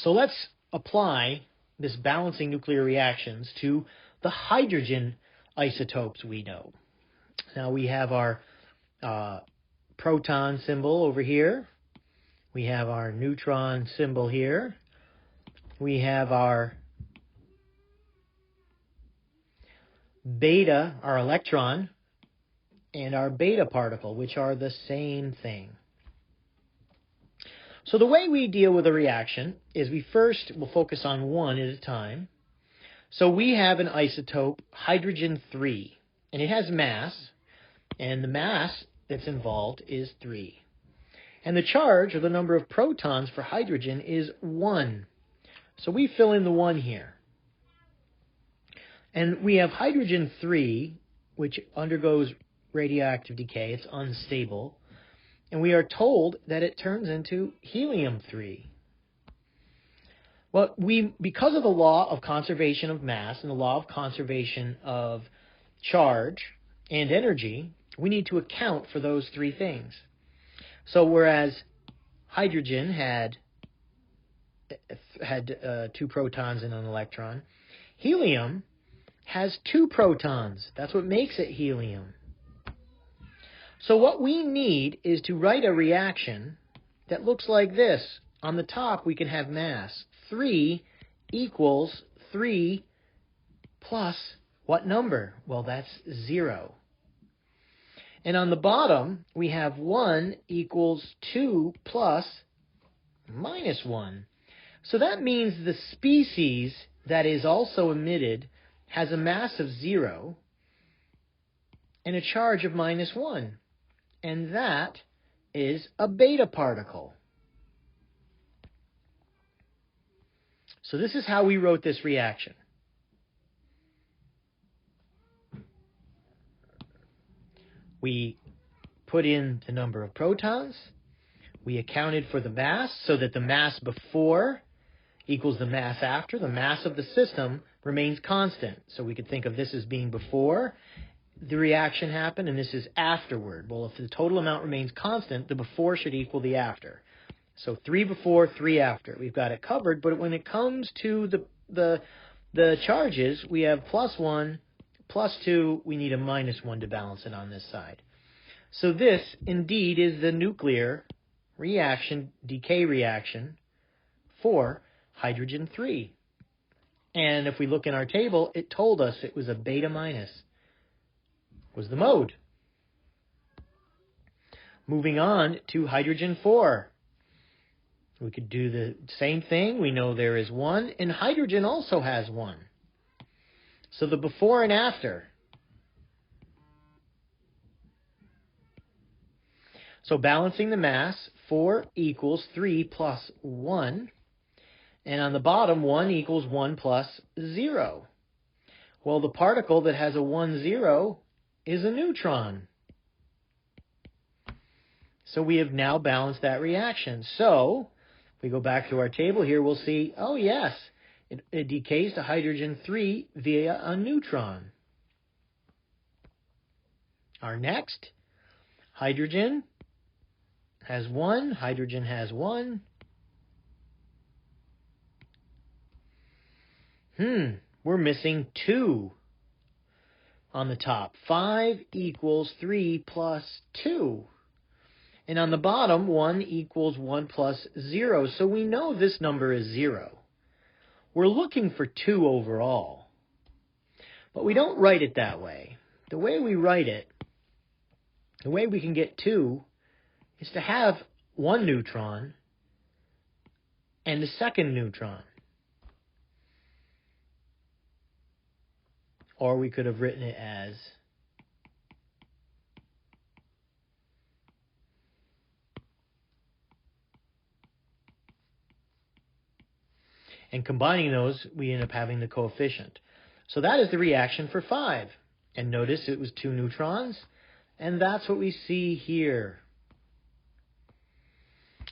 So let's apply this balancing nuclear reactions to the hydrogen isotopes we know. Now we have our proton symbol over here. We have our neutron symbol here. We have our beta, our electron, and our beta particle, which are the same thing. So the way we deal with a reaction is we first will focus on one at a time. So we have an isotope, hydrogen 3, and it has mass, and the mass that's involved is 3. And the charge, or the number of protons for hydrogen, is 1. So we fill in the 1 here. And we have hydrogen 3, which undergoes radioactive decay. It's unstable. And we are told that it turns into helium 3. Well, because of the law of conservation of mass and the law of conservation of charge and energy, we need to account for those three things. So whereas hydrogen had 2 protons and an electron, helium has 2 protons. That's what makes it helium. So what we need is to write a reaction that looks like this. On the top, we can have mass. 3 equals 3 plus what number? Well, that's 0. And on the bottom, we have 1 equals 2 plus minus 1. So that means the species that is also emitted has a mass of 0 and a charge of minus 1. And that is a beta particle. So this is how we wrote this reaction. We put in the number of protons. We accounted for the mass so that the mass before equals the mass after. The mass of the system remains constant. So we could think of this as being before the reaction happened, and this is afterward. Well, if the total amount remains constant, the before should equal the after. So 3 before, 3 after. We've got it covered, but when it comes to the charges, we have plus 1, plus 2, we need a minus 1 to balance it on this side. So this, indeed, is the nuclear reaction, decay reaction for hydrogen 3. And if we look in our table, it told us it was a beta minus. Was the mode. Moving on to hydrogen 4. We could do the same thing. We know there is 1, and hydrogen also has 1. So the before and after. So balancing the mass, 4 equals 3 plus 1. And on the bottom, 1 equals 1 plus 0. Well, the particle that has a 1, 0 is a neutron. So we have now balanced that reaction. So if we go back to our table here, we'll see, oh yes, it decays to hydrogen 3 via a neutron. Our next, hydrogen has 1, hydrogen has 1. We're missing 2 on the top. 5 equals 3 plus 2. And on the bottom, 1 equals 1 plus 0. So we know this number is 0. We're looking for 2 overall. But we don't write it that way. The way we write it, the way we can get 2, is to have 1 neutron and the second neutron. Or we could have written it as and combining those, we end up having the coefficient. So that is the reaction for 5. And notice it was 2 neutrons, and that's what we see here.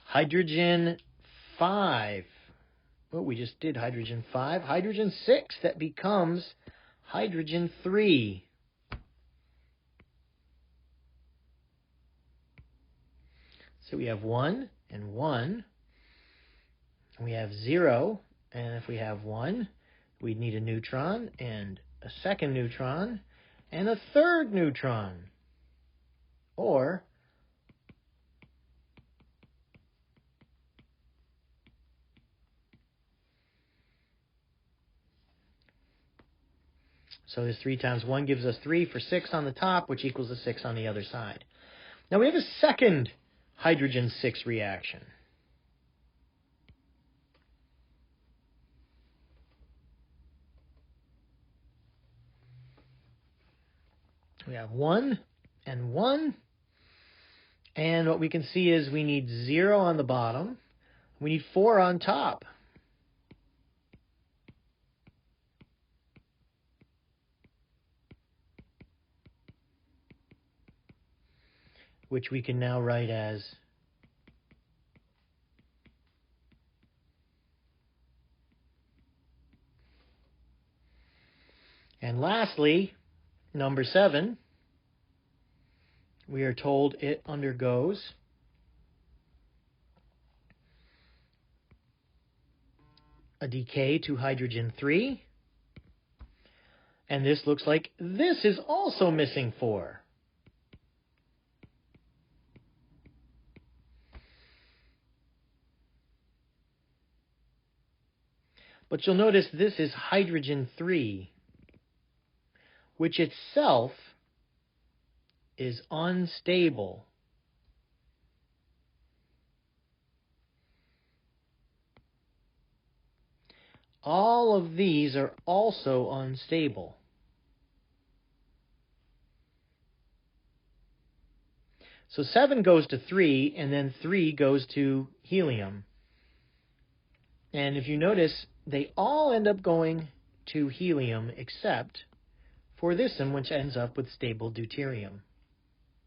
Hydrogen 5. Well, we just did hydrogen 5. Hydrogen 6, that becomes hydrogen 3. So we have 1 and 1. We have 0, and if we have 1, we'd need a neutron, and a second neutron, and a third neutron. Or so this 3 times 1 gives us 3 for 6 on the top, which equals a 6 on the other side. Now we have a second hydrogen 6 reaction. We have 1 and 1. And what we can see is we need 0 on the bottom. We need 4 on top. Which we can now write as and lastly, number 7, we are told it undergoes a decay to hydrogen 3. And this looks like this is also missing 4. But you'll notice this is hydrogen 3, which itself is unstable. All of these are also unstable. So 7 goes to 3, and then 3 goes to helium. And if you notice, they all end up going to helium except for this one, which ends up with stable deuterium.